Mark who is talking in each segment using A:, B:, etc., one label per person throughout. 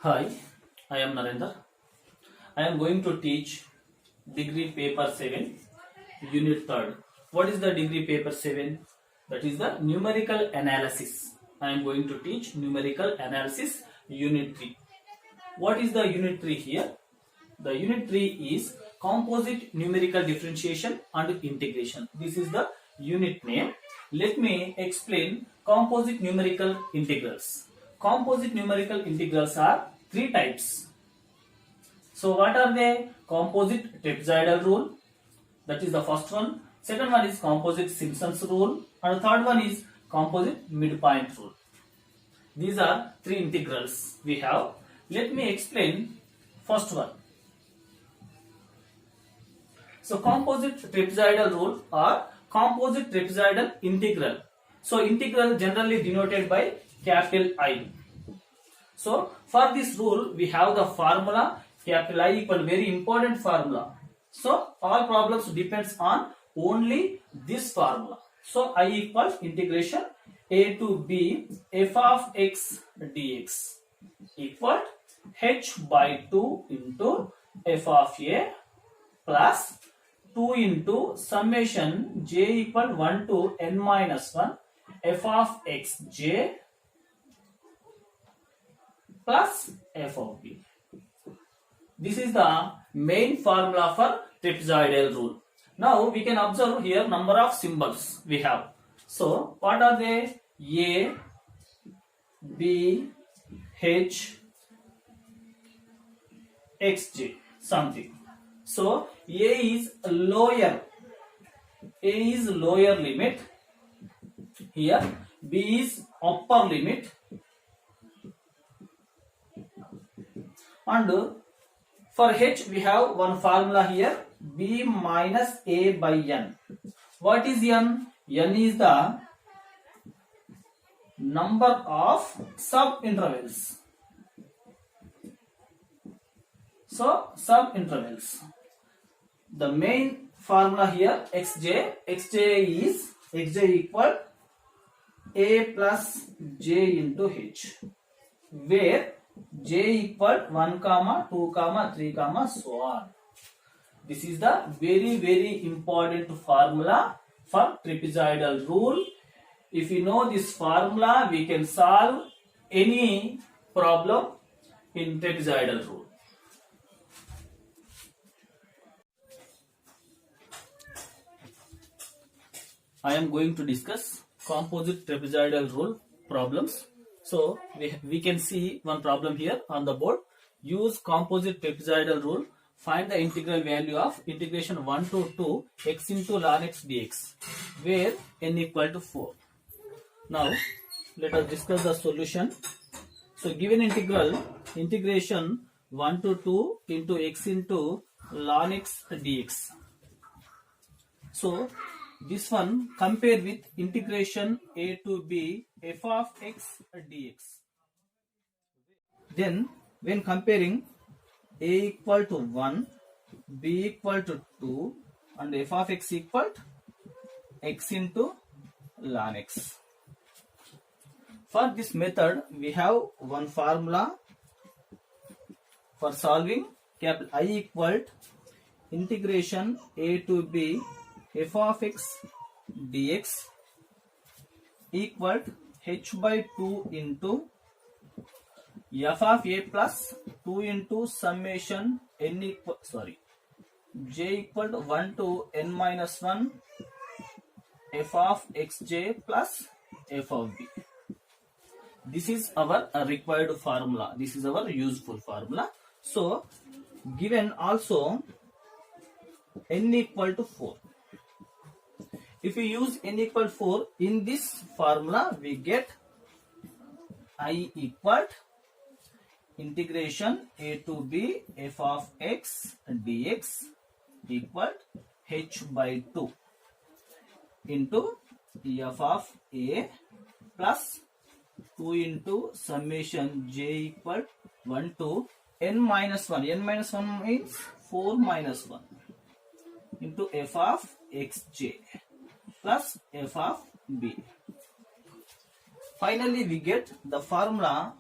A: Hi, I am Narendra. I am going to teach degree paper 7, unit 3rd. What is the degree paper 7? That is the numerical analysis. I am going to teach numerical analysis unit 3. What is the unit 3 here? The unit 3 is composite numerical differentiation and integration. This is the unit name. Let me explain composite numerical integrals. Composite numerical integrals are three types. So what are they? Composite trapezoidal rule, that is the first one. Second one is composite Simpson's rule, and third one is composite midpoint rule. These are three integrals we have. Let me explain first one. So composite trapezoidal rule or composite trapezoidal integral. So integral generally denoted by capital I. So for this rule we have the formula capital I equal, very important formula. So all problems depends on only this formula. So I equals integration a to b f of x dx equal h by 2 into f of a plus 2 into summation j equal 1 to n minus 1 f of x j plus f of b. This is the main formula for trapezoidal rule. Now we can observe here number of symbols we have. So what are they? A, B, H, X, J, something. So A is lower limit. Here B is upper limit, and for H we have one formula here, B minus A by N. What is N? N is the number of subintervals. So subintervals. The main formula here xj is xj equal A plus J into H, where j equal 1, 2, 3, so on. This is the very important formula for trapezoidal rule. If you know this formula, we can solve any problem in trapezoidal rule. I am going to discuss composite trapezoidal rule problems. So we can see one problem here on the board. Use composite trapezoidal rule. Find the integral value of integration 1 to 2 x into ln x dx, where n equal to 4. Now let us discuss the solution. So given integration 1 to 2 into x into ln x dx. So this one compare with integration a to b f of x dx. Then when comparing a equal to 1, b equal to 2 and f of x equal to x into ln x. For this method we have one formula for solving. Capital I equal to integration a to b f of x dx equal to h by 2 into f of a plus 2 into summation j equal to 1 to n minus 1 f of xj plus f of b. This is our required formula. This is our useful formula. So given also n equal to 4. If we use n equal to 4 in this formula, we get I equal to integration a to b f of x dx equal to h by 2 into f of a plus 2 into summation j equal 1 to n minus 1. N minus 1 means 4 minus 1 into f of xj plus f of b. Finally we get the formula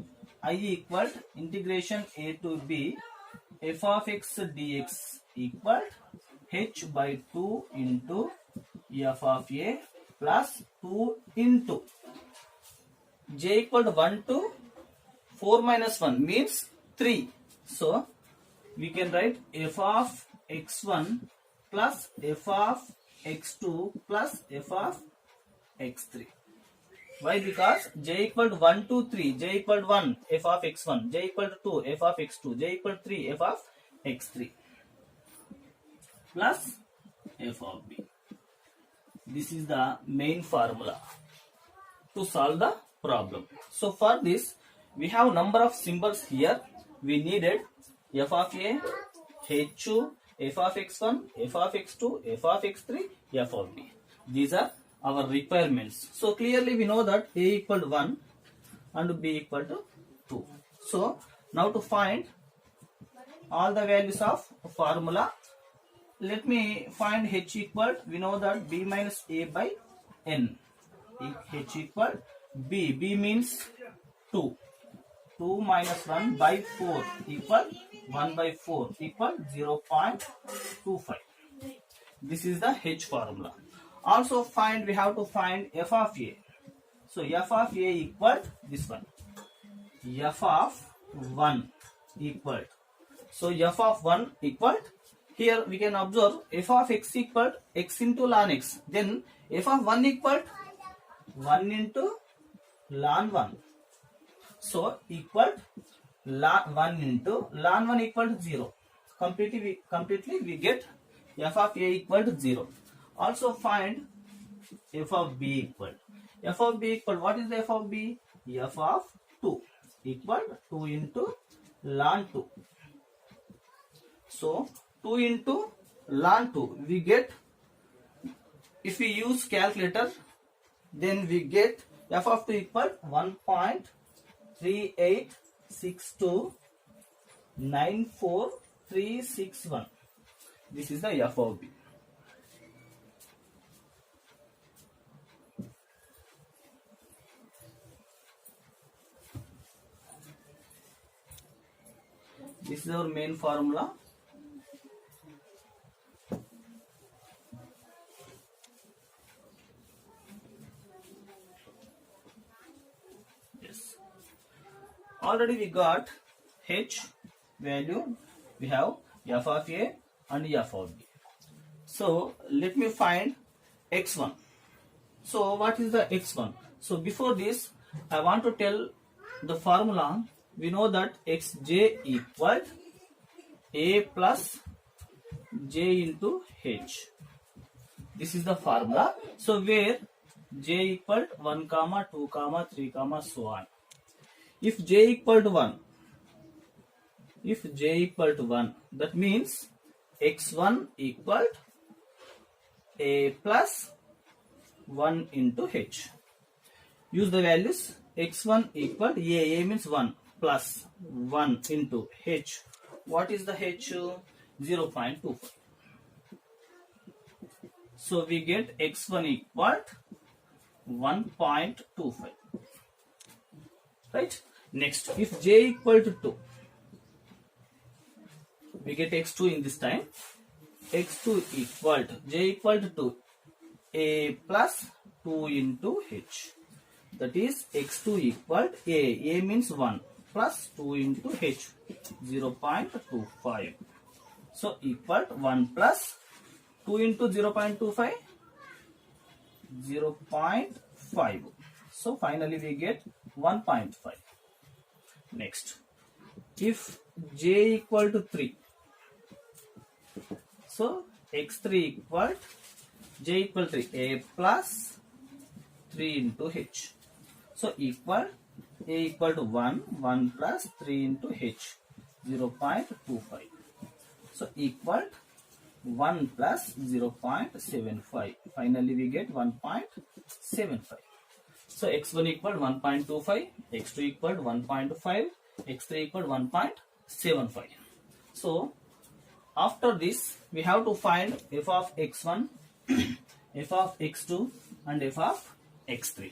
A: I equal integration a to b f of x dx equal h by 2 into f of a plus 2 into j equal to 1 to 4 minus 1 means 3. So we can write f of x1 plus f of x2 plus f of x3. Why? Because j equal to 1 to 3, j equal to 1 f of x1, j equal to 2 f of x2, j equal to 3 f of x3 plus f of b. This is the main formula to solve the problem. So for this we have number of symbols here. We needed f of a, h2, f of x1, f of x2, f of x3, f of b. These are our requirements. So clearly we know that a equal to 1 and b equal to 2. So now to find all the values of formula, let me find h equal, we know that b minus a by n. H equal b, b means 2. 2 minus 1 by 4 equal 1 by 4 equal 0.25. This is the h formula. Also we have to find f of a. So f of a equal this one. F of 1 equal. So f of 1 equal. Here we can observe f of x equal x into ln x. Then f of 1 equal 1 into ln 1. So equal ln 1 into ln 1 equal to 0. Completely we get f of a equal to 0. Also find f of b equal. F of b equal, what is the f of b? F of 2 equal 2 into ln 2. So 2 into ln 2 we get, if we use calculator then we get f of 2 equal 1.386294361. This is the f of b. This is our main formula. Yes. Already we got h value. We have f of a and f of b. So let me find x1. So what is the x1? So before this I want to tell the formula. We know that xj equal a plus j into h. This is the formula. So where j equal 1, 2, 3, so on. If j equal to 1, that means x1 equal a plus 1 into h. Use the values. X1 equal a means 1 plus 1 into h. What is the h? 0.25. So we get x1 equal 1.25. Right? Next, if j equal to 2, we get x2 in this time. x2 equal to j equal to 2 a plus 2 into h. That is x2 equal a means 1 plus 2 into h, 0.25. So equal 1 plus 2 into 0.25, 0.5. So finally we get 1.5. Next, if j equal to 3, so x3 equal j equal 3 a plus 3 into h. So equal a equal to 1 plus 3 into h, 0.25. So equal 1 plus 0.75. Finally we get 1.75. So x1 equal 1.25, x2 equal 1.5, x3 equal 1.75. So after this we have to find f of x1, f of x2 and f of x3.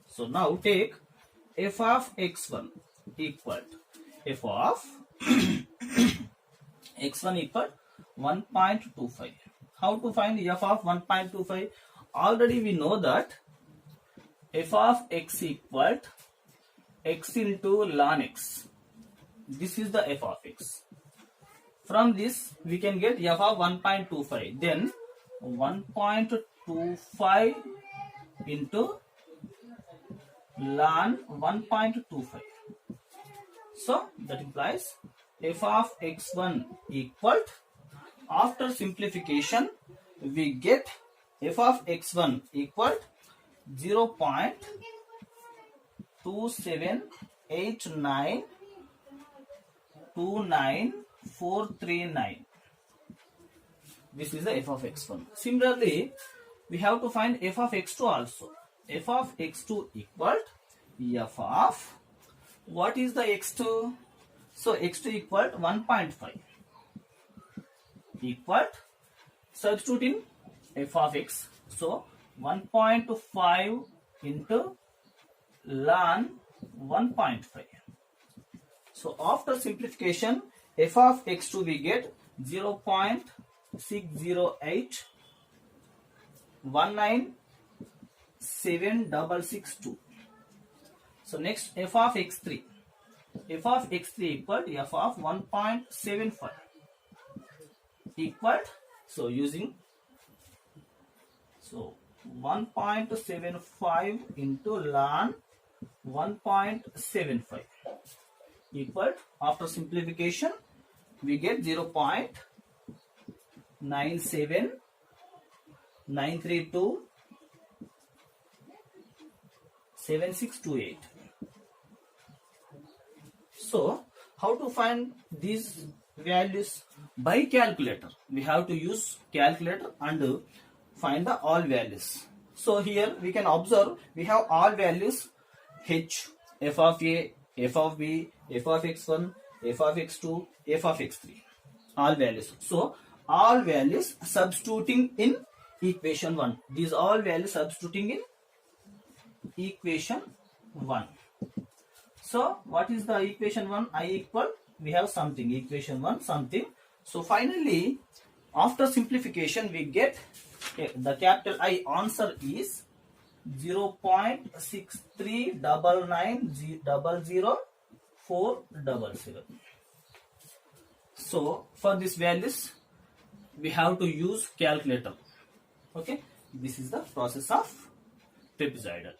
A: So now take f of x1 equal f of x1 equal 1.25. How to find f of 1.25? Already we know that f of x equal x into ln x. This is the f of x. From this we can get f of 1.25. Then 1.25 into ln 1.25. So that implies f of x1 equal, after simplification we get f of x1 equal 0.278929439. This is the f of x1. Similarly, we have to find f of x2 also. F of x2 equal f of, what is the x2? So x2 equal 1.5 equal, substituting f of x. So 1.5 into ln 1.5. So after simplification, f of x2 we get 0.60819762. So next, f of x3. F of x3 equal f of 1.75 equal, so using, so 1.75 into ln 1.75 equal, after simplification we get 0.979327628. So how to find these values? By calculator. We have to use calculator and find the all values. So here we can observe we have all values: h, f of a, f of b, f of x1, f of x2, f of x3, all values. So all values substituting in equation 1. These all values substituting in equation 1. So what is the equation 1? I equal, we have something, equation 1 something. So finally, after simplification we get the capital I answer is 0.6399000400. So for these values we have to use calculator. Okay, this is the process of trapezoidal.